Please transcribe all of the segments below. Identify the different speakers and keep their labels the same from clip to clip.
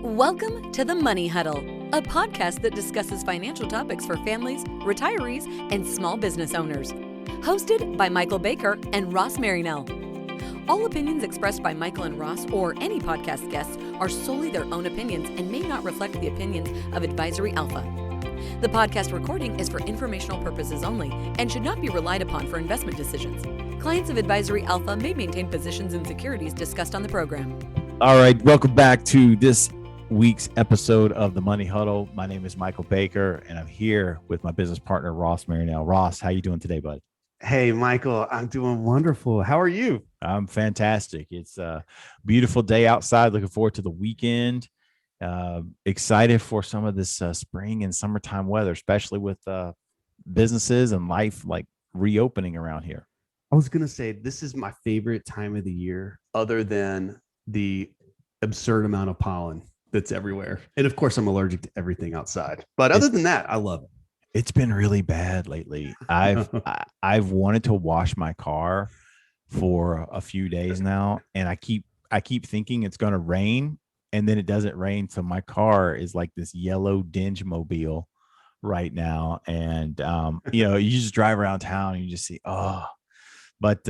Speaker 1: Welcome to the Money Huddle, a podcast that discusses financial topics for families, retirees, and small business owners. Hosted by Michael Baker and Ross Marinell. All opinions expressed by Michael and Ross or any podcast guests are solely their own opinions and may not reflect the opinions of Advisory Alpha. The podcast recording is for informational purposes only and should not be relied upon for investment decisions. Clients of Advisory Alpha may maintain positions in securities discussed on the program.
Speaker 2: All right, welcome back to this week's episode of the Money Huddle. My name is Michael Baker, and I'm here with my business partner, Ross Marinell. Ross, how you doing today, bud?
Speaker 3: Hey, Michael, I'm doing wonderful. How are you?
Speaker 2: I'm fantastic. It's a beautiful day outside. Looking forward to the weekend. Excited for some of this spring and summertime weather, especially with businesses and life like reopening around here.
Speaker 3: I was going to say, this is my favorite time of the year, other than the absurd amount of pollen that's everywhere. And of course, I'm allergic to everything outside. But other than that, I love it.
Speaker 2: It's been really bad lately. I've wanted to wash my car for a few days now, and I keep thinking it's going to rain, and then it doesn't rain. So my car is like this yellow dinge mobile right now, and you just drive around town and you just see But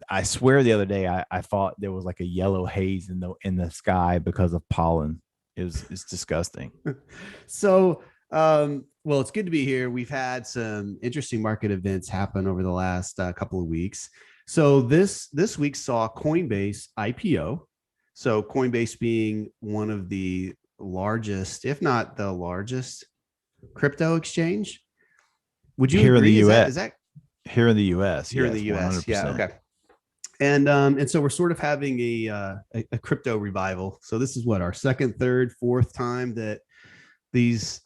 Speaker 2: I swear the other day I thought there was like a yellow haze in the sky because of pollen. It's disgusting.
Speaker 3: So, well, it's good to be here. We've had some interesting market events happen over the last couple of weeks. So this week saw Coinbase IPO. So Coinbase being one of the largest, if not the largest, crypto exchange. Would you
Speaker 2: here
Speaker 3: agree?
Speaker 2: In the U.S.
Speaker 3: Is that
Speaker 2: here in the U.S.
Speaker 3: Here
Speaker 2: yes,
Speaker 3: in the U.S.
Speaker 2: 100%.
Speaker 3: Yeah. Okay. And so we're sort of having a crypto revival. So this is what, our second, third, fourth time that these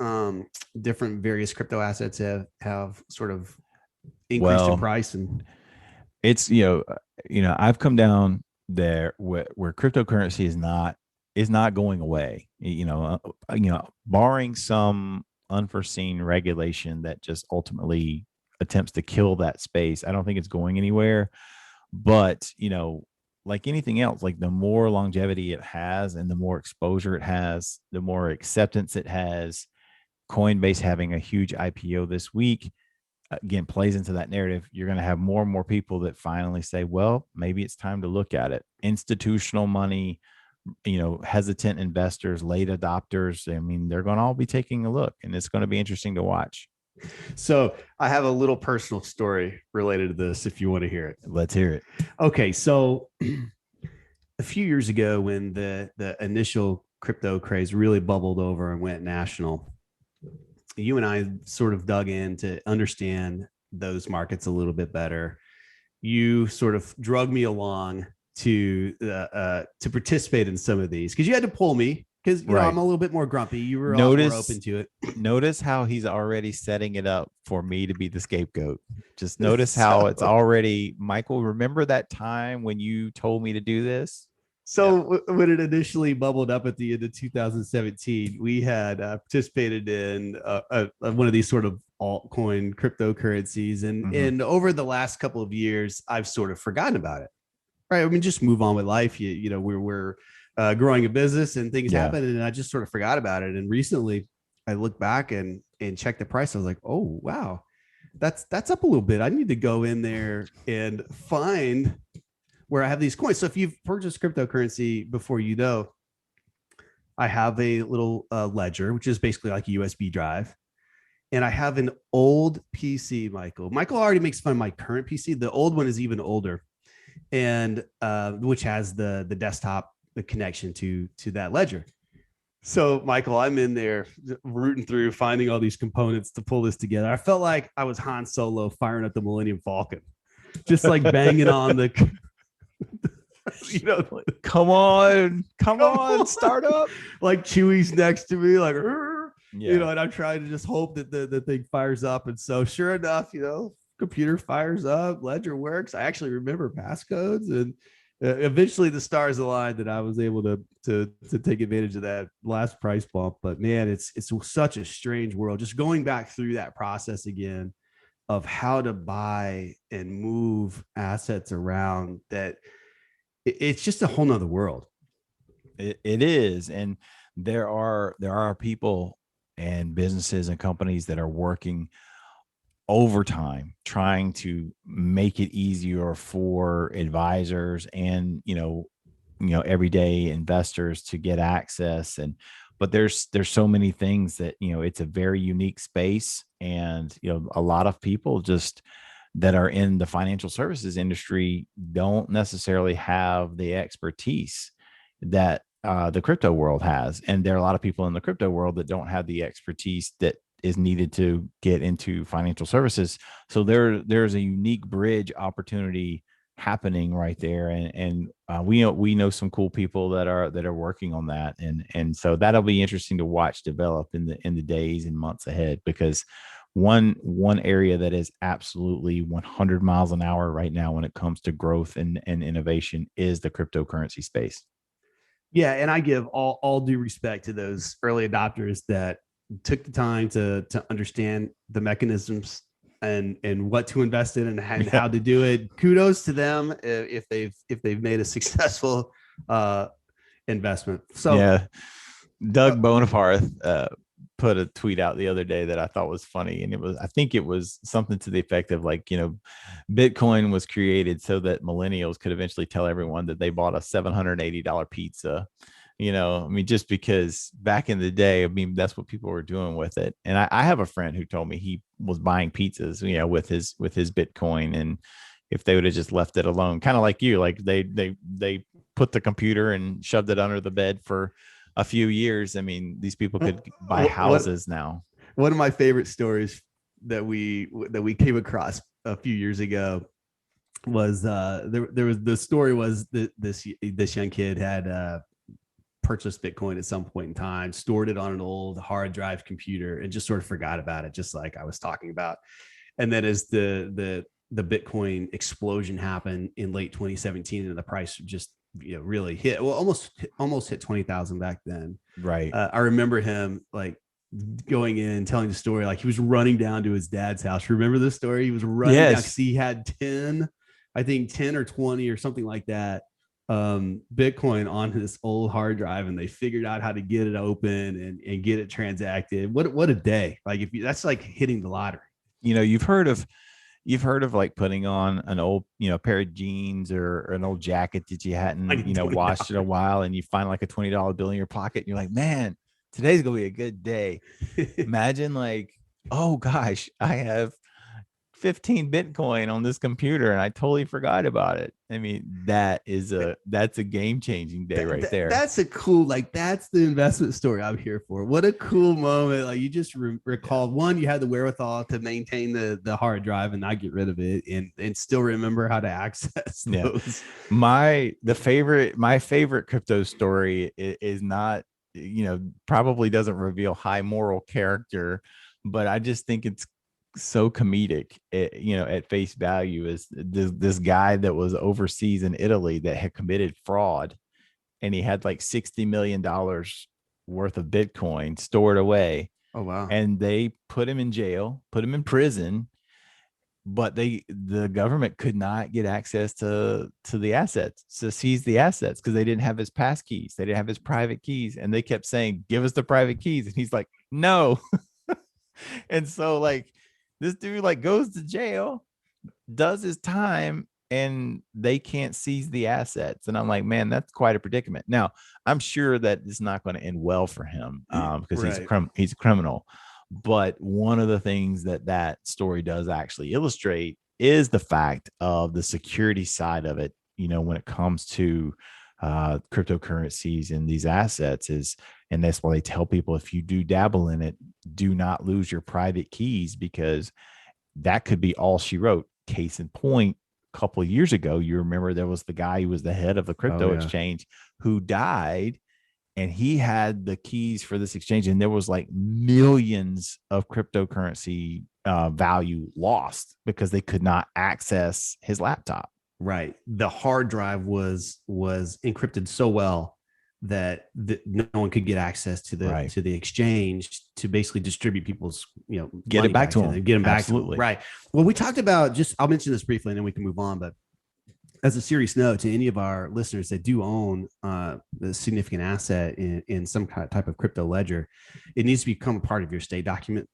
Speaker 3: different various crypto assets have sort of increased in price. And
Speaker 2: it's, I've come down there where cryptocurrency is not going away, barring some unforeseen regulation that just ultimately attempts to kill that space. I don't think it's going anywhere, but like anything else, like the more longevity it has and the more exposure it has, the more acceptance it has. Coinbase having a huge IPO this week, again, plays into that narrative. You're going to have more and more people that finally say, well, maybe it's time to look at it. Institutional money, hesitant investors, late adopters. I mean, they're going to all be taking a look, and it's going to be interesting to watch.
Speaker 3: So I have a little personal story related to this, if you want to hear it.
Speaker 2: Let's hear it.
Speaker 3: Okay. So a few years ago, when the initial crypto craze really bubbled over and went national, you and I sort of dug in to understand those markets a little bit better. You sort of drug me along to participate in some of these, because you had to pull me. Because I'm a little bit more grumpy. You were more open to it.
Speaker 2: Notice how he's already setting it up for me to be the scapegoat. Just notice how it's already, Michael, remember that time when you told me to do this?
Speaker 3: So when it initially bubbled up at the end of 2017, we had participated in one of these sort of altcoin cryptocurrencies. And over the last couple of years, I've sort of forgotten about it. Right. I mean, just move on with life. We're growing a business and things happen, and I just sort of forgot about it. And recently I looked back and checked the price. I was like, oh, wow, that's up a little bit. I need to go in there and find where I have these coins. So if you've purchased cryptocurrency before, I have a little ledger, which is basically like a USB drive. And I have an old PC, Michael. Michael already makes fun of my current PC. The old one is even older, and which has the desktop, the connection to that ledger. So Michael, I'm in there rooting through, finding all these components to pull this together. I felt like I was Han Solo firing at the Millennium Falcon, just like banging on the,
Speaker 2: come on, start up.
Speaker 3: Like Chewie's next to me, like, and I'm trying to just hope that the thing fires up. And so sure enough, computer fires up, ledger works. I actually remember passcodes, and eventually the stars aligned that I was able to take advantage of that last price bump. But man, it's such a strange world, just going back through that process again of how to buy and move assets around, that it's just a whole nother world.
Speaker 2: It is, and there are people and businesses and companies that are working overtime trying to make it easier for advisors and everyday investors to get access. And but there's so many things that it's a very unique space, and a lot of people just that are in the financial services industry don't necessarily have the expertise that the crypto world has. And there are a lot of people in the crypto world that don't have the expertise that is needed to get into financial services. So there's a unique bridge opportunity happening right there. And we know some cool people that are working on that. And so that'll be interesting to watch develop in the days and months ahead, because one area that is absolutely 100 miles an hour right now when it comes to growth and innovation is the cryptocurrency space.
Speaker 3: Yeah, and I give all due respect to those early adopters that took the time to understand the mechanisms and what to invest in and how to do it. Kudos to them if they've made a successful investment. So
Speaker 2: yeah, Doug Bonafarth put a tweet out the other day that I thought was funny, and I think it was something to the effect of like, Bitcoin was created so that millennials could eventually tell everyone that they bought a $780 pizza. Just because back in the day, that's what people were doing with it. And I have a friend who told me he was buying pizzas, with his Bitcoin, and if they would have just left it alone, kind of like you, like they put the computer and shoved it under the bed for a few years. These people could buy houses now.
Speaker 3: One of my favorite stories that we came across a few years ago was there was the story was that this young kid had purchased Bitcoin at some point in time, stored it on an old hard drive computer, and just sort of forgot about it, just like I was talking about. And then as the Bitcoin explosion happened in late 2017, and the price just really hit, well, almost hit 20,000 back then.
Speaker 2: Right.
Speaker 3: I remember him like going in and telling the story, like he was running down to his dad's house. Remember this story? He was running down because he had 10 or 20 or something like that Bitcoin on this old hard drive, and they figured out how to get it open and get it transacted. What a day. Like that's like hitting the lottery.
Speaker 2: You've heard of like putting on an old, pair of jeans or an old jacket that you hadn't, washed in a while, and you find like a $20 bill in your pocket, and you're like, man, today's gonna be a good day. Imagine like, oh gosh, I have 15 Bitcoin on this computer and I totally forgot about it. That's a game-changing day right there.
Speaker 3: That's a cool, like that's the investment story I'm here for. What a cool moment. Like you just recall one, you had the wherewithal to maintain the hard drive and not get rid of it and still remember how to access those.
Speaker 2: My favorite crypto story is not, probably doesn't reveal high moral character, but I just think it's so comedic, at face value, is this guy that was overseas in Italy that had committed fraud, and he had like $60 million worth of Bitcoin stored away.
Speaker 3: Oh, wow.
Speaker 2: And they put him in jail, put him in prison, but the government could not get access to the assets, to seize the assets, because they didn't have his pass keys. They didn't have his private keys. And they kept saying, give us the private keys. And he's like, no. And so like, this dude like goes to jail, does his time, and they can't seize the assets. And I'm like, man, that's quite a predicament. Now, I'm sure that it's not going to end well for him because he's a criminal. But one of the things that story does actually illustrate is the fact of the security side of it, when it comes to cryptocurrencies and these assets and that's why they tell people, if you do dabble in it, do not lose your private keys, because that could be all she wrote. Case in point, a couple of years ago, you remember there was the guy who was the head of the crypto exchange who died, and he had the keys for this exchange, and there was like millions of cryptocurrency value lost because they could not access his laptop.
Speaker 3: Right. The hard drive was encrypted so well that no one could get access to the exchange to basically distribute people's,
Speaker 2: get it back to them,
Speaker 3: get them back.
Speaker 2: Absolutely.
Speaker 3: Right. Well, we talked about I'll mention this briefly and then we can move on, but as a serious note to any of our listeners that do own a significant asset in some type of crypto ledger, it needs to become a part of your estate document.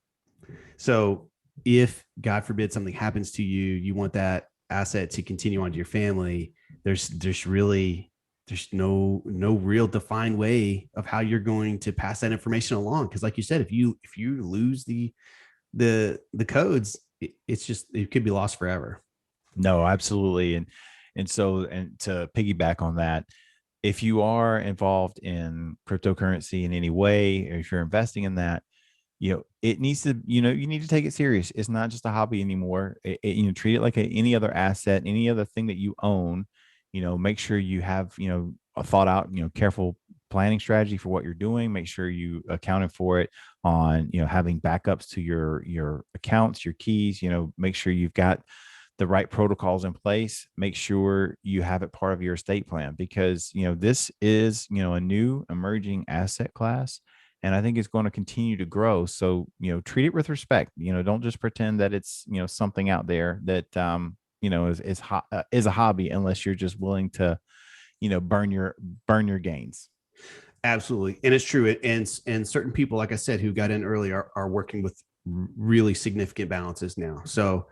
Speaker 3: So if God forbid something happens to you, you want that asset to continue on to your family. There's no real defined way of how you're going to pass that information along. Cause like you said, if you lose the codes, it could be lost forever.
Speaker 2: No, absolutely. And so, and to piggyback on that, if you are involved in cryptocurrency in any way, or if you're investing in that, it needs to, you need to take it serious. It's not just a hobby anymore. Treat it like any other asset, any other thing that you own. Make sure you have, a thought out, careful planning strategy for what you're doing. Make sure you accounted for it on, having backups to your accounts, your keys. Make sure you've got the right protocols in place. Make sure you have it part of your estate plan, because this is a new emerging asset class, and I think it's going to continue to grow. So treat it with respect. Don't just pretend that it's something out there that is a hobby, unless you're just willing to burn your gains.
Speaker 3: Absolutely. And it's true. And certain people, like I said, who got in early are working with really significant balances now. So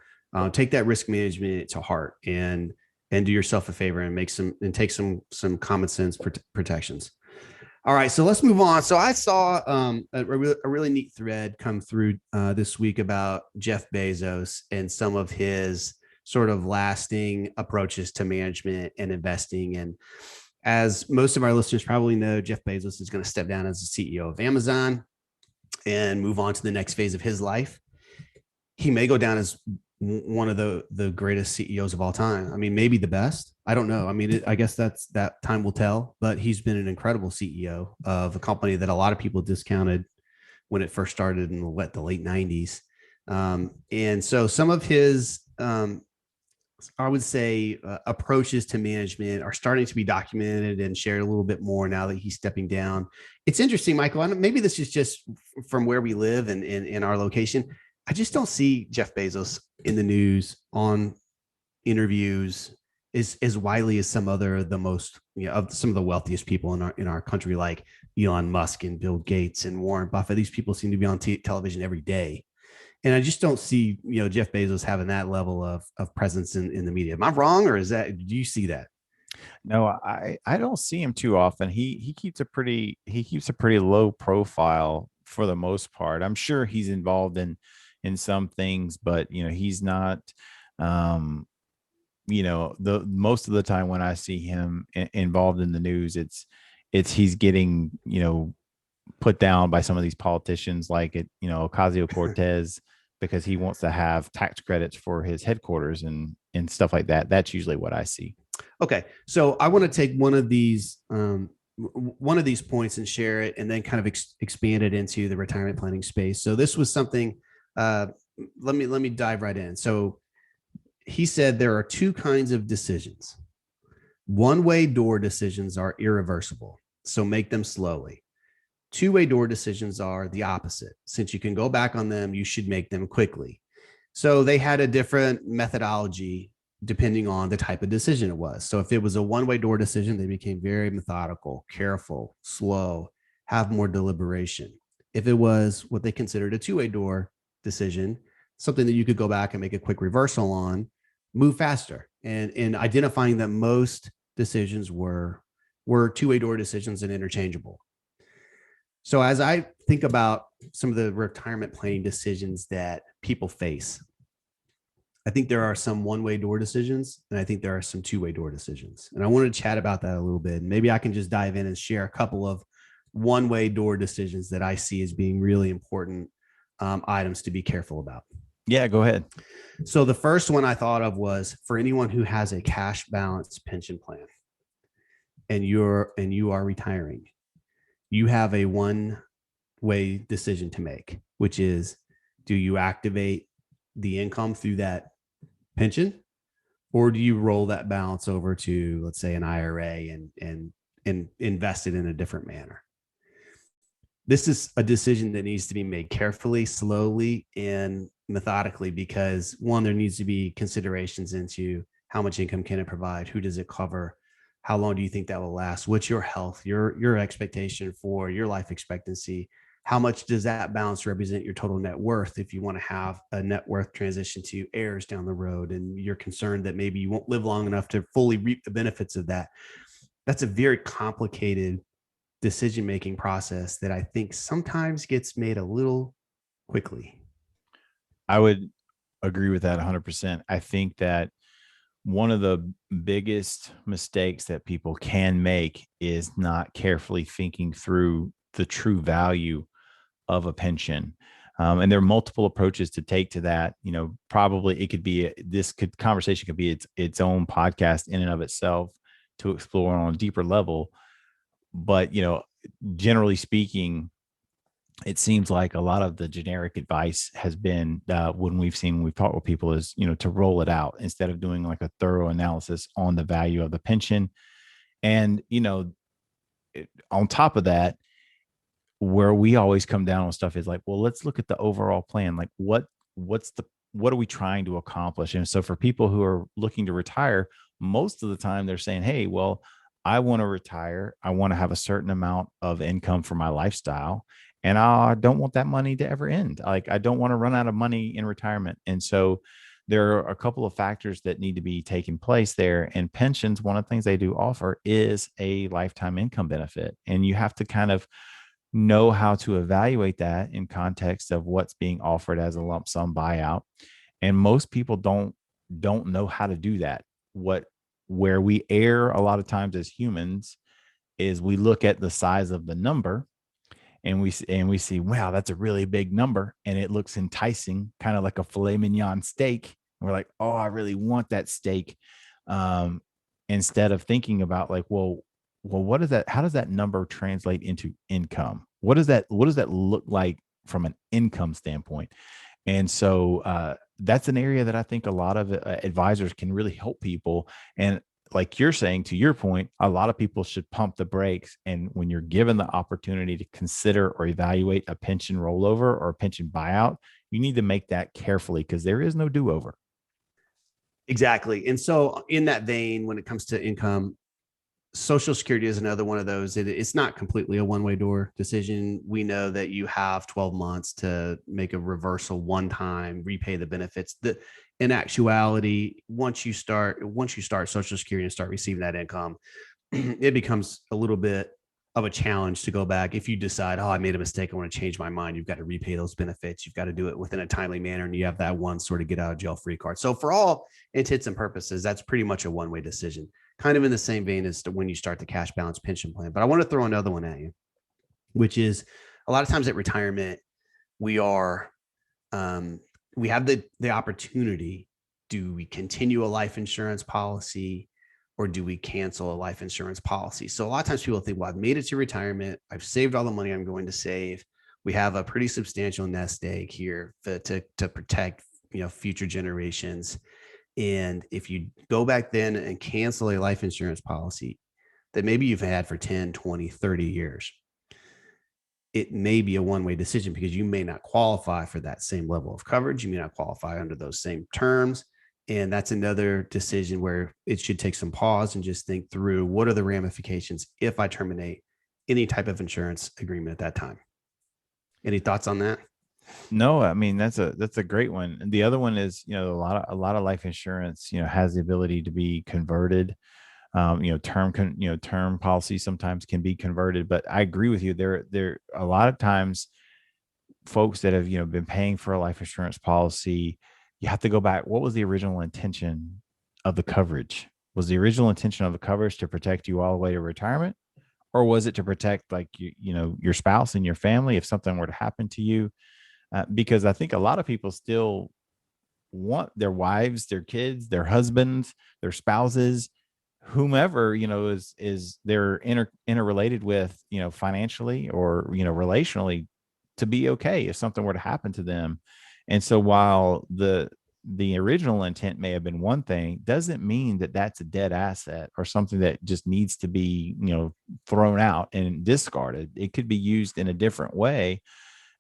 Speaker 3: take that risk management to heart and do yourself a favor and take some common sense protections. All right, so let's move on. So I saw a really neat thread come through this week about Jeff Bezos and some of his sort of lasting approaches to management and investing. And as most of our listeners probably know, Jeff Bezos is going to step down as the CEO of Amazon and move on to the next phase of his life. He may go down as one of the greatest CEOs of all time. I mean, maybe the best. I don't know. I mean, I guess that time will tell, but he's been an incredible CEO of a company that a lot of people discounted when it first started in the late 90s. And so some of his, I would say, approaches to management are starting to be documented and shared a little bit more now that he's stepping down. It's interesting, Michael. Maybe this is just from where we live and in our location. I just don't see Jeff Bezos in the news, on interviews, as widely as some other of some of the wealthiest people in our country, like Elon Musk and Bill Gates and Warren Buffett. These people seem to be on television every day, and I just don't see Jeff Bezos having that level of presence in the media. Am I wrong, or do you see that?
Speaker 2: No, I don't see him too often. He keeps a pretty low profile for the most part. I'm sure he's involved in some things, but he's not. The most of the time when I see him involved in the news, it's he's getting put down by some of these politicians, like Ocasio-Cortez, because he wants to have tax credits for his headquarters and stuff like that. That's usually what I see.
Speaker 3: Okay, so I want to take one of these points and share it, and then kind of expand it into the retirement planning space. So this was something. Let me dive right in. So he said there are two kinds of decisions. One-way door decisions are irreversible, so make them slowly. Two-way door decisions are the opposite. Since you can go back on them, you should make them quickly. So they had a different methodology depending on the type of decision it was. So if it was a one-way door decision, they became very methodical, careful, slow, have more deliberation. If it was what they considered a two-way door decision, something that you could go back and make a quick reversal on, move faster. And identifying that most decisions were two-way door decisions and interchangeable. So as I think about some of the retirement planning decisions that people face, I think there are some one-way door decisions, and I think there are some two-way door decisions. And I wanted to chat about that a little bit. Maybe I can just dive in and share a couple of one-way door decisions that I see as being really important items to be careful about.
Speaker 2: Yeah, go ahead.
Speaker 3: So the first one I thought of was for anyone who has a cash balance pension plan and you are retiring, you have a one-way decision to make, which is, do you activate the income through that pension, or do you roll that balance over to, let's say, an IRA and invest it in a different manner? This is a decision that needs to be made carefully, slowly, and methodically, because one, there needs to be considerations into how much income can it provide? Who does it cover? How long do you think that will last? What's your health, your expectation for your life expectancy? How much does that balance represent your total net worth if you want to have a net worth transition to heirs down the road and you're concerned that maybe you won't live long enough to fully reap the benefits of that? That's a very complicated decision-making process that I think sometimes gets made a little quickly.
Speaker 2: I would agree with that 100%. I think that one of the biggest mistakes that people can make is not carefully thinking through the true value of a pension. And there are multiple approaches to take to that. Probably it could be conversation could be its own podcast in and of itself to explore on a deeper level. But generally speaking, it seems like a lot of the generic advice has been when we've talked with people is, to roll it out instead of doing like a thorough analysis on the value of the pension. And, on top of that, where we always come down on stuff is like, well, let's look at the overall plan. Like what are we trying to accomplish? And so for people who are looking to retire, most of the time they're saying, hey, well, I want to retire. I want to have a certain amount of income for my lifestyle. And I don't want that money to ever end. Like, I don't want to run out of money in retirement. And so there are a couple of factors that need to be taking place there. And pensions, one of the things they do offer is a lifetime income benefit. And you have to kind of know how to evaluate that in context of what's being offered as a lump sum buyout. And most people don't know how to do that. Where we err a lot of times as humans is we look at the size of the number and we see, wow, that's a really big number. And it looks enticing, kind of like a filet mignon steak. And we're like, oh, I really want that steak. Instead of thinking about like, well, what is that? How does that number translate into income? What does that look like from an income standpoint? And so that's an area that I think a lot of advisors can really help people. And like you're saying, to your point, a lot of people should pump the brakes. And when you're given the opportunity to consider or evaluate a pension rollover or a pension buyout, you need to make that carefully because there is no do-over.
Speaker 3: Exactly. And so in that vein, when it comes to income, Social Security is another one of those. It's not completely a one-way door decision. We know that you have 12 months to make a reversal one time, repay the benefits. In actuality, once you start Social Security and start receiving that income, it becomes a little bit of a challenge to go back. If you decide, oh, I made a mistake, I want to change my mind, you've got to repay those benefits. You've got to do it within a timely manner. And you have that one sort of get out of jail free card. So for all intents and purposes, that's pretty much a one-way decision, kind of in the same vein as to when you start the cash balance pension plan. But I want to throw another one at you, which is a lot of times at retirement, we have the opportunity. Do we continue a life insurance policy or do we cancel a life insurance policy? So a lot of times people think, well, I've made it to retirement. I've saved all the money I'm going to save. We have a pretty substantial nest egg here to protect, future generations. And if you go back then and cancel a life insurance policy that maybe you've had for 10, 20, 30 years, it may be a one-way decision because you may not qualify for that same level of coverage. You may not qualify under those same terms. And that's another decision where it should take some pause and just think through what are the ramifications if I terminate any type of insurance agreement at that time. Any thoughts on that?
Speaker 2: No, I mean, that's a great one. And the other one is, a lot of life insurance, has the ability to be converted. Term policies sometimes can be converted, but I agree with you. There a lot of times folks that have, been paying for a life insurance policy, you have to go back. What was the original intention of the coverage? Was the original intention of the coverage to protect you all the way to retirement? Or was it to protect like, your spouse and your family if something were to happen to you? Because I think a lot of people still want their wives, their kids, their husbands, their spouses, whomever, is they're interrelated with, financially or, relationally, to be okay if something were to happen to them. And so while the original intent may have been one thing, doesn't mean that that's a dead asset or something that just needs to be, thrown out and discarded. It could be used in a different way.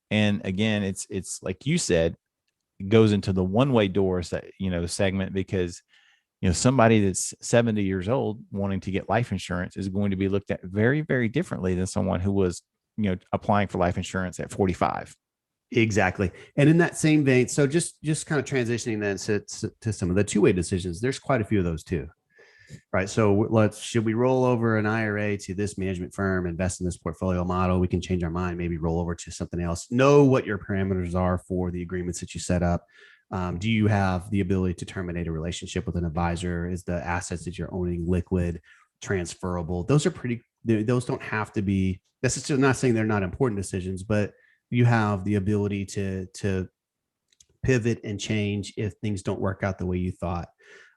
Speaker 2: And again, it's like you said, it goes into the one-way door segment because somebody that's 70 years old wanting to get life insurance is going to be looked at very, very differently than someone who was, applying for life insurance at 45.
Speaker 3: Exactly. And in that same vein, so just kind of transitioning then to some of the two-way decisions, there's quite a few of those too. Right. So should we roll over an IRA to this management firm, invest in this portfolio model? We can change our mind, maybe roll over to something else. Know what your parameters are for the agreements that you set up. Do you have the ability to terminate a relationship with an advisor? Is the assets that you're owning liquid, transferable? Those don't have to be, that's just not saying they're not important decisions, but you have the ability to pivot and change if things don't work out the way you thought.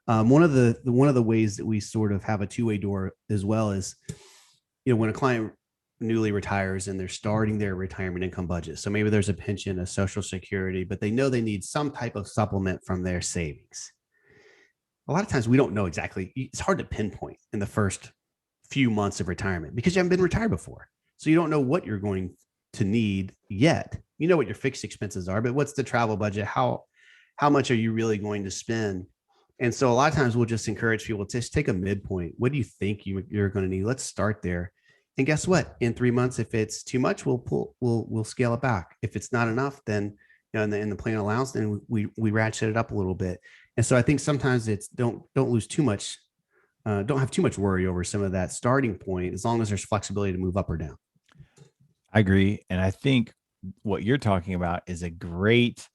Speaker 3: One of the ways that we sort of have a two-way door as well is, when a client newly retires and they're starting their retirement income budget. So maybe there's a pension, a social security, but they know they need some type of supplement from their savings. A lot of times we don't know exactly. It's hard to pinpoint in the first few months of retirement because you haven't been retired before. So you don't know what you're going to need yet. You know what your fixed expenses are, but what's the travel budget? How much are you really going to spend? And so a lot of times we'll just encourage people to just take a midpoint. What do you think you're going to need? Let's start there. And guess what? In 3 months, if it's too much, we'll scale it back. If it's not enough, then in the plan allows, then we ratchet it up a little bit. And so I think sometimes it's don't lose too much, don't have too much worry over some of that starting point, as long as there's flexibility to move up or down.
Speaker 2: I agree. And I think what you're talking about is a great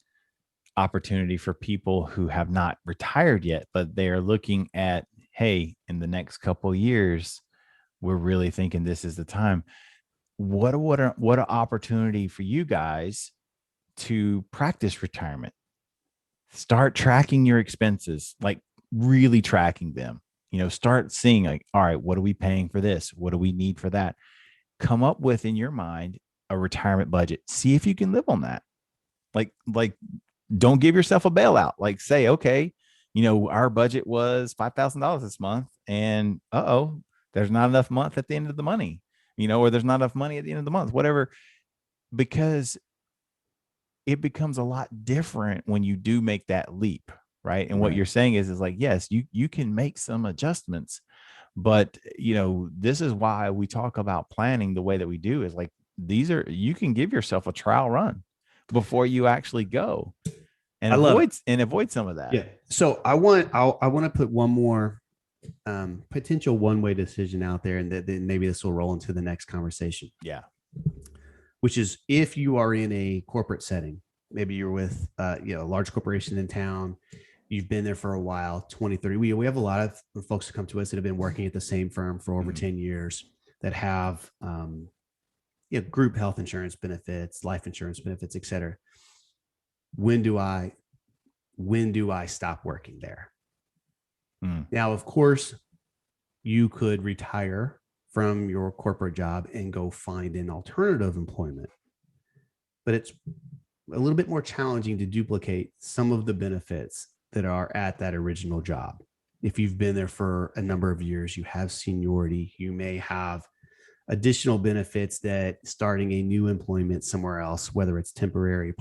Speaker 2: opportunity for people who have not retired yet, but they are looking at, hey, in the next couple of years, we're really thinking this is the time. What an opportunity for you guys to practice retirement. Start tracking your expenses, like really tracking them. Start seeing like, all right, what are we paying for this? What do we need for that? Come up with in your mind a retirement budget. See if you can live on that. Like don't give yourself a bailout. Like say, okay, our budget was $5,000 this month, and there's not enough month at the end of the money, or there's not enough money at the end of the month, whatever, because it becomes a lot different when you do make that leap, right? And what you're saying is like, yes, you can make some adjustments, but this is why we talk about planning the way that we do, is like, you can give yourself a trial run before you actually go and avoid some of that.
Speaker 3: Yeah. So I want to put one more potential one-way decision out there, and then maybe this will roll into the next conversation.
Speaker 2: Yeah.
Speaker 3: Which is, if you are in a corporate setting, maybe you're with a large corporation in town, you've been there for a while, 20, 30. We have a lot of folks who come to us that have been working at the same firm for over 10 years that have group health insurance benefits, life insurance benefits, et cetera. When do I stop working there? Now, of course, you could retire from your corporate job and go find an alternative employment, but it's a little bit more challenging to duplicate some of the benefits that are at that original job. If you've been there for a number of years, you have seniority, you may have additional benefits that starting a new employment somewhere else, whether it's temporary,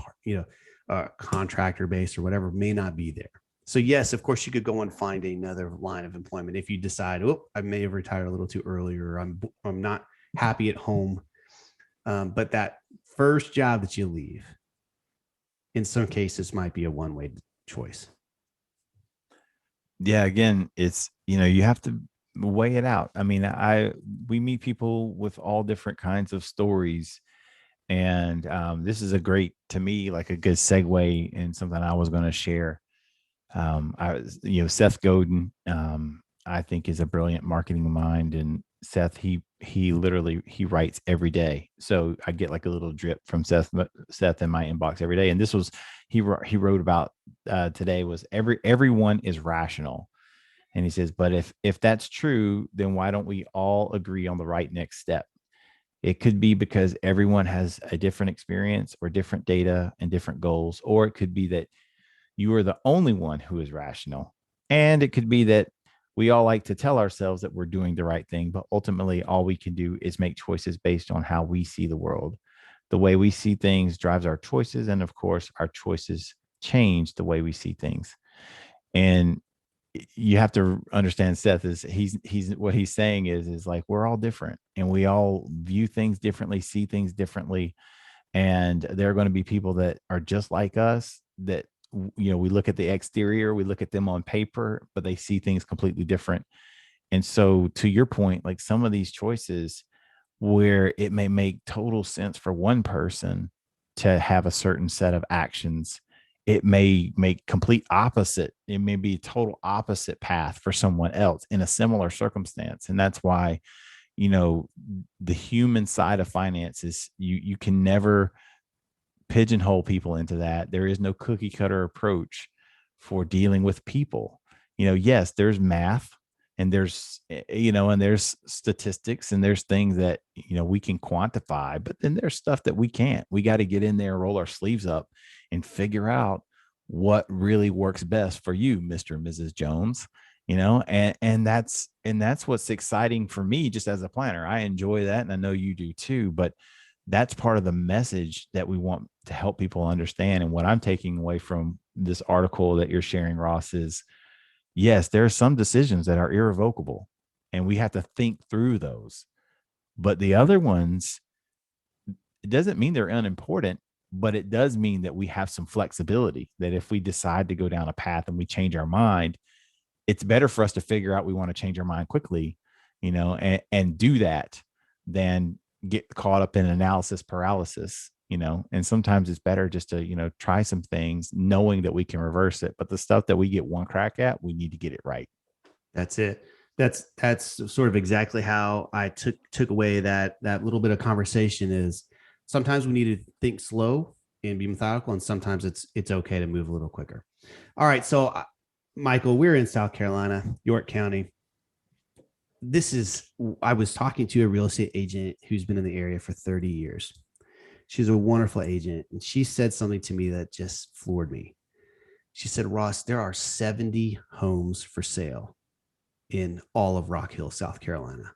Speaker 3: contractor based or whatever, may not be there. So yes, of course, you could go and find another line of employment if you decide, I may have retired a little too early, or I'm not happy at home. But that first job that you leave, in some cases, might be a one-way choice.
Speaker 2: Yeah, again, it's, you have to weigh it out. I mean, we meet people with all different kinds of stories. And this is a good segue in something I was going to share. Seth Godin, I think, is a brilliant marketing mind, and Seth, he literally writes every day. So I get like a little drip from Seth in my inbox every day. And this was, he wrote about today was everyone is rational. And he says, but if that's true, then why don't we all agree on the right next step? It could be because everyone has a different experience or different data and different goals, or it could be that you are the only one who is rational. And it could be that we all like to tell ourselves that we're doing the right thing, but ultimately all we can do is make choices based on how we see the world. The way we see things drives our choices. And of course, our choices change the way we see things. And you have to understand Seth is he's what he's saying is like we're all different and we all view things differently, see things differently. And there are going to be people that are just like us that, we look at the exterior, we look at them on paper, but they see things completely different. And so to your point, like some of these choices where it may make total sense for one person to have a certain set of actions, it may make complete opposite. It may be a total opposite path for someone else in a similar circumstance. And that's why, the human side of finance is you can never pigeonhole people into that. There is no cookie cutter approach for dealing with people. Yes, there's math and there's statistics and there's things that, we can quantify, but then there's stuff that we can't. We got to get in there, roll our sleeves up and figure out what really works best for you, Mr. and Mrs. Jones, and that's what's exciting for me just as a planner. I enjoy that. And I know you do too, but that's part of the message that we want to help people understand. And what I'm taking away from this article that you're sharing, Ross, is yes, there are some decisions that are irrevocable and we have to think through those. But the other ones, it doesn't mean they're unimportant, but it does mean that we have some flexibility, that if we decide to go down a path and we change our mind, it's better for us to figure out we want to change our mind quickly, and do that than get caught up in analysis paralysis, and sometimes it's better just to, try some things knowing that we can reverse it. But the stuff that we get one crack at, we need to get it right.
Speaker 3: That's it. That's sort of exactly how I took away that little bit of conversation is sometimes we need to think slow and be methodical. And sometimes it's okay to move a little quicker. All right. So Michael, we're in South Carolina, York County. I was talking to a real estate agent who's been in the area for 30 years. She's a wonderful agent. And she said something to me that just floored me. She said, Ross, there are 70 homes for sale in all of Rock Hill, South Carolina.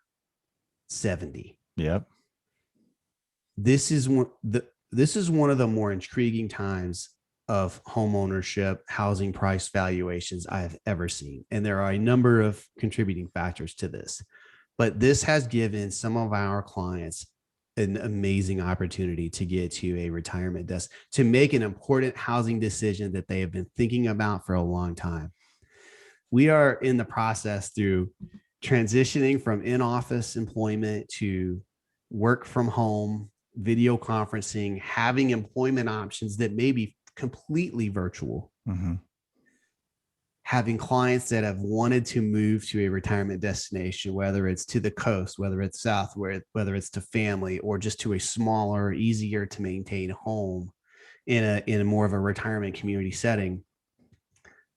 Speaker 3: 70.
Speaker 2: Yep.
Speaker 3: This is one of the more intriguing times of home ownership, housing price valuations I have ever seen. And there are a number of contributing factors to this. But this has given some of our clients an amazing opportunity to get to a retirement desk, to make an important housing decision that they have been thinking about for a long time. We are in the process through transitioning from in-office employment to work from home, video conferencing, having employment options that may be completely virtual.
Speaker 2: Mm-hmm.
Speaker 3: Having clients that have wanted to move to a retirement destination, whether it's to the coast, whether it's south, whether it's to family, or just to a smaller, easier to maintain home in a more of a retirement community setting.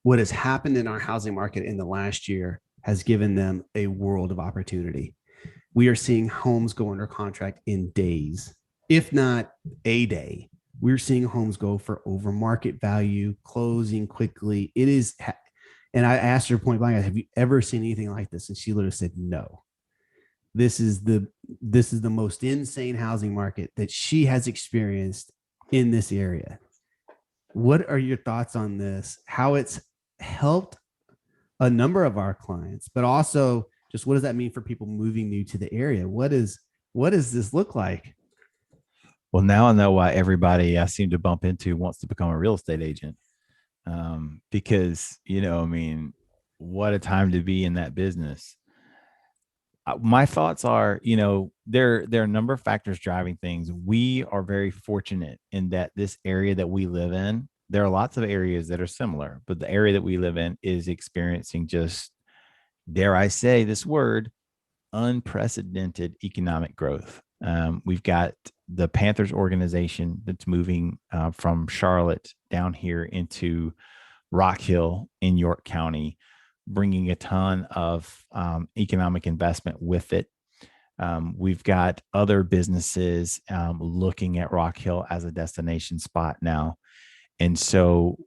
Speaker 3: What has happened in our housing market in the last year has given them a world of opportunity. We are seeing homes go under contract in days, if not a day. We're seeing homes go for over market value, closing quickly. It is, and I asked her point blank, have you ever seen anything like this? And she literally said, no. This is the most insane housing market that she has experienced in this area. What are your thoughts on this? How it's helped a number of our clients, but also just what does that mean for people moving new to the area? What does this look like?
Speaker 2: Well, now I know why everybody I seem to bump into wants to become a real estate agent. Because, what a time to be in that business. My thoughts are, there are a number of factors driving things. We are very fortunate in that this area that we live in, there are lots of areas that are similar, but the area that we live in is experiencing just, dare I say this word, unprecedented economic growth. We've got the Panthers organization that's moving from Charlotte down here into Rock Hill in York County, bringing a ton of economic investment with it. We've got other businesses looking at Rock Hill as a destination spot now. And so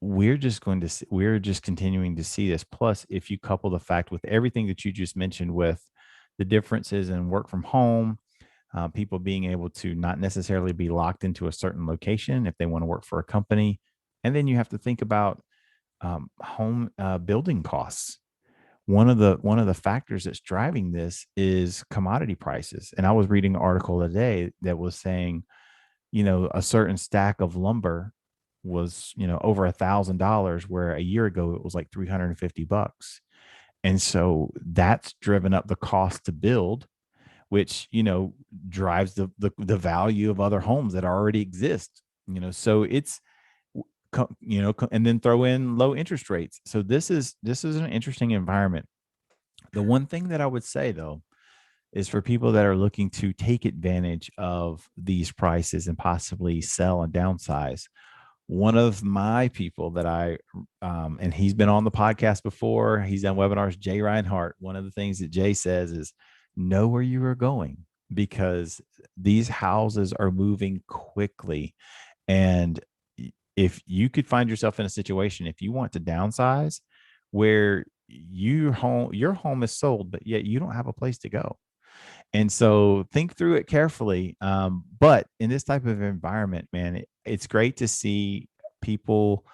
Speaker 2: we're just continuing to see this. Plus, if you couple the fact with everything that you just mentioned with the differences in work from home, people being able to not necessarily be locked into a certain location if they want to work for a company. And then you have to think about home building costs. One of the factors that's driving this is commodity prices. And I was reading an article today that was saying, a certain stack of lumber was, over $1,000, where a year ago it was like $350. And so that's driven up the cost to build, which, drives the value of other homes that already exist. So it's, and then throw in low interest rates. So this is an interesting environment. The one thing that I would say, though, is for people that are looking to take advantage of these prices and possibly sell and downsize. One of my people that and he's been on the podcast before, he's done webinars, Jay Reinhardt. One of the things that Jay says is know where you are going, because these houses are moving quickly. And if you could find yourself in a situation, if you want to downsize, where your home is sold, but yet you don't have a place to go. And so think through it carefully. But in this type of environment, man, it's great to see people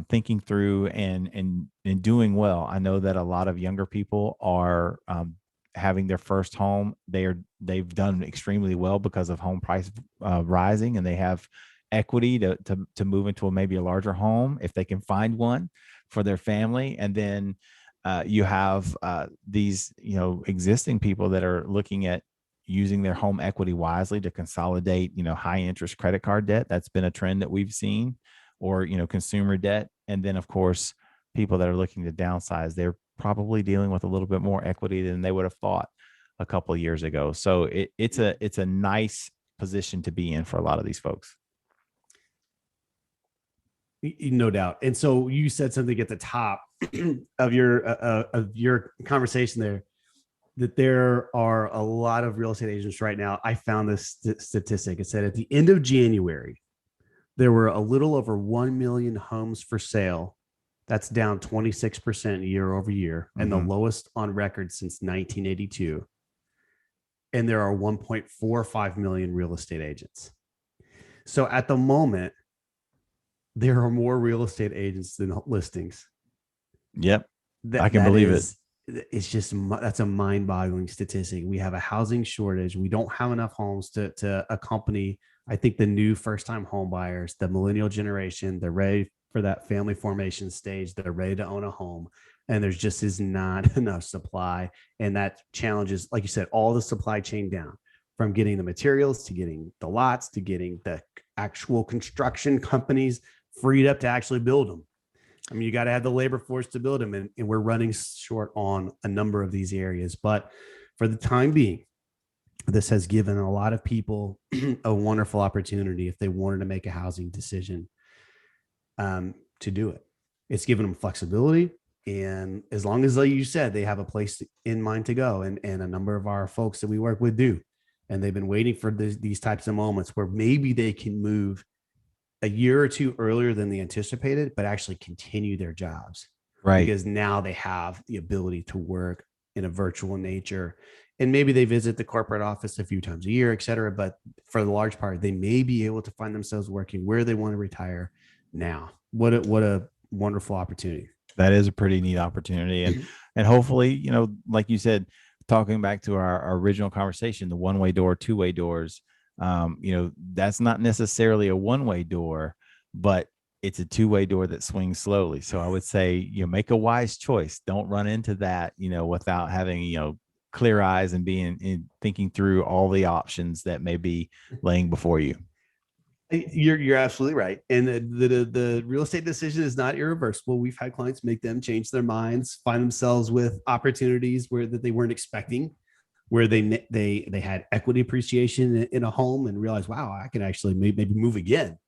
Speaker 2: thinking through and doing well. I know that a lot of younger people are having their first home. They've done extremely well because of home price rising, and they have equity to move into maybe a larger home if they can find one for their family. And then you have these, existing people that are looking at using their home equity wisely to consolidate, high interest credit card debt. That's been a trend that we've seen, or, consumer debt. And then, of course, people that are looking to downsize, they're probably dealing with a little bit more equity than they would have thought a couple of years ago. So it's a nice position to be in for a lot of these folks.
Speaker 3: No doubt. And so you said something at the top of your conversation there, that there are a lot of real estate agents right now. I found this statistic. It said at the end of January, there were a little over 1 million homes for sale. That's down 26% year over year, and the lowest on record since 1982. And there are 1.45 million real estate agents. So at the moment, there are more real estate agents than listings.
Speaker 2: Yep. I can believe it.
Speaker 3: It's just, that's a mind-boggling statistic. We have a housing shortage. We don't have enough homes to accompany, I think, the new first-time home buyers, the millennial generation. They're ready for that family formation stage. They're ready to own a home. And there's just is not enough supply. And that challenges, like you said, all the supply chain down, from getting the materials to getting the lots to getting the actual construction companies freed up to actually build them. I mean, you got to have the labor force to build them, and we're running short on a number of these areas. But for the time being, this has given a lot of people a wonderful opportunity if they wanted to make a housing decision to do it. It's given them flexibility. And as long as, like you said, they have a place in mind to go, and a number of our folks that we work with do, and they've been waiting for these types of moments where maybe they can move a year or two earlier than they anticipated, but actually continue their jobs.
Speaker 2: Right.
Speaker 3: Because now they have the ability to work in a virtual nature, and maybe they visit the corporate office a few times a year, et cetera. But for the large part, they may be able to find themselves working where they want to retire now. What a wonderful opportunity.
Speaker 2: That is a pretty neat opportunity. And hopefully, like you said, talking back to our original conversation, the one-way door, two-way doors, that's not necessarily a one-way door, but it's a two-way door that swings slowly. So I would say, make a wise choice. Don't run into that, without having, clear eyes and thinking through all the options that may be laying before you.
Speaker 3: You're absolutely right. And the real estate decision is not irreversible. We've had clients make them change their minds, find themselves with opportunities that they weren't expecting, where they had equity appreciation in a home and realized, wow, I can actually maybe move again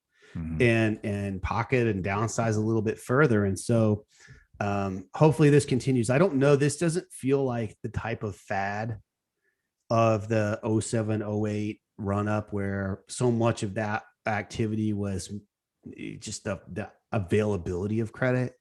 Speaker 3: and pocket and downsize a little bit further. And so hopefully this continues. I don't know. This doesn't feel like the type of fad of the 07, 08 run up, where so much of that activity was just the availability of credit.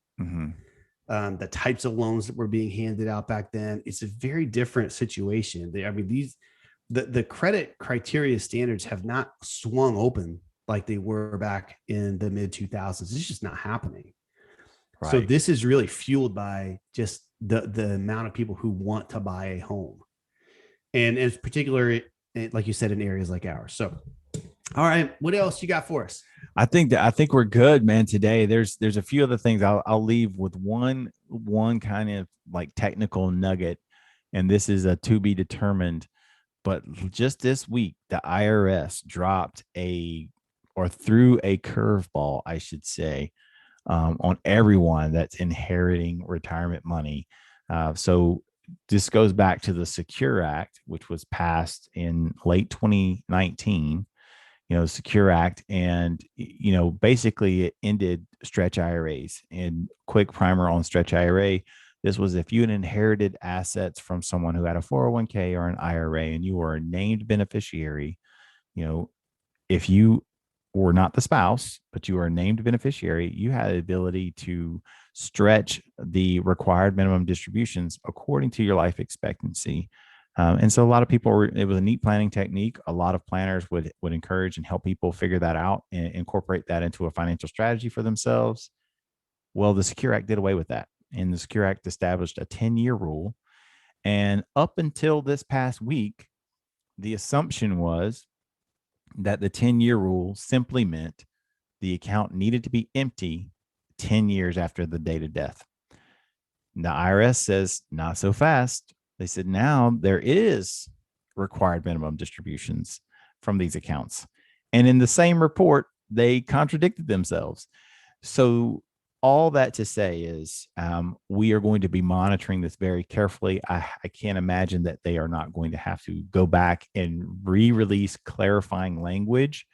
Speaker 3: The types of loans that were being handed out back then. It's a very different situation. The credit criteria standards have not swung open like they were back in the mid 2000s. It's just not happening. So this is really fueled by just the amount of people who want to buy a home, and in particular, like you said, in areas like ours. So, all right, what else you got for us?
Speaker 2: I think we're good, man. Today, there's a few other things. I'll leave with one kind of like technical nugget, and this is a to be determined. But just this week, the IRS dropped threw a curveball, I should say, on everyone that's inheriting retirement money. So this goes back to the Secure Act, which was passed in late 2019. Secure Act, and basically it ended stretch IRAs. And quick primer on stretch IRA: this was if you had inherited assets from someone who had a 401k or an IRA, and you were a named beneficiary. If you were not the spouse, but you were a named beneficiary, you had the ability to stretch the required minimum distributions according to your life expectancy. And so a lot of people it was a neat planning technique. A lot of planners would encourage and help people figure that out and incorporate that into a financial strategy for themselves. Well, the Secure Act did away with that. And the Secure Act established a 10-year rule. And up until this past week, the assumption was that the 10-year rule simply meant the account needed to be empty 10 years after the date of death. The IRS says, not so fast. They said, now there is required minimum distributions from these accounts. And in the same report, they contradicted themselves. So all that to say is we are going to be monitoring this very carefully. I can't imagine that they are not going to have to go back and re-release clarifying language.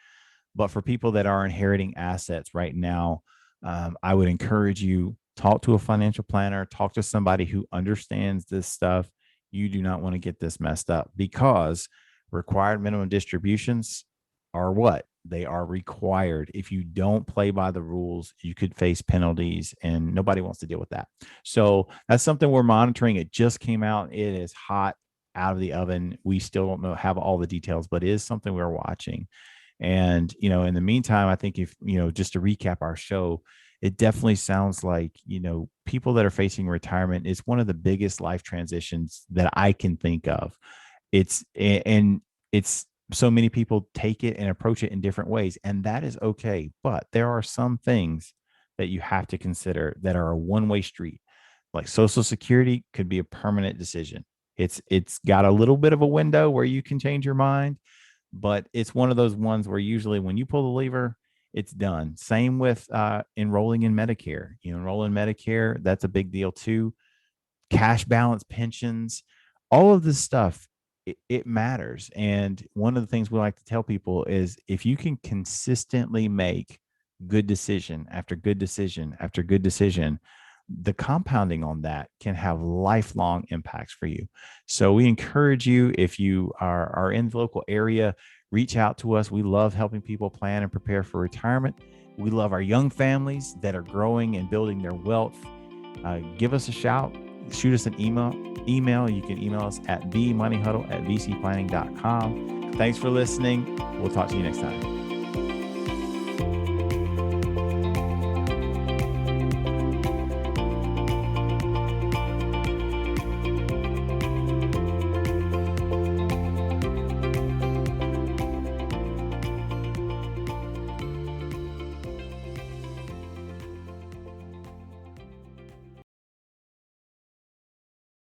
Speaker 2: But for people that are inheriting assets right now, I would encourage you, talk to a financial planner, talk to somebody who understands this stuff. You do not want to get this messed up, because required minimum distributions are what? They are required. If you don't play by the rules, you could face penalties, and nobody wants to deal with that. So that's something we're monitoring. It just came out. It is hot out of the oven. We still don't have all the details, but it is something we're watching. And, in the meantime, I think if, just to recap our show, it definitely sounds like, people that are facing retirement is one of the biggest life transitions that I can think of. It's so many people take it and approach it in different ways, and that is okay. But there are some things that you have to consider that are a one-way street. Like Social Security could be a permanent decision. It's got a little bit of a window where you can change your mind, but it's one of those ones where usually when you pull the lever, it's done. Same with enrolling in Medicare. Enroll in Medicare, that's a big deal too. Cash balance pensions, all of this stuff, it matters. And one of the things we like to tell people is if you can consistently make good decision after good decision after good decision, the compounding on that can have lifelong impacts for you. So we encourage you, if you are in the local area, reach out to us. We love helping people plan and prepare for retirement. We love our young families that are growing and building their wealth. Give us a shout. Shoot us an email. You can email us at themoneyhuddle@vcplanning.com. Thanks for listening. We'll talk to you next time.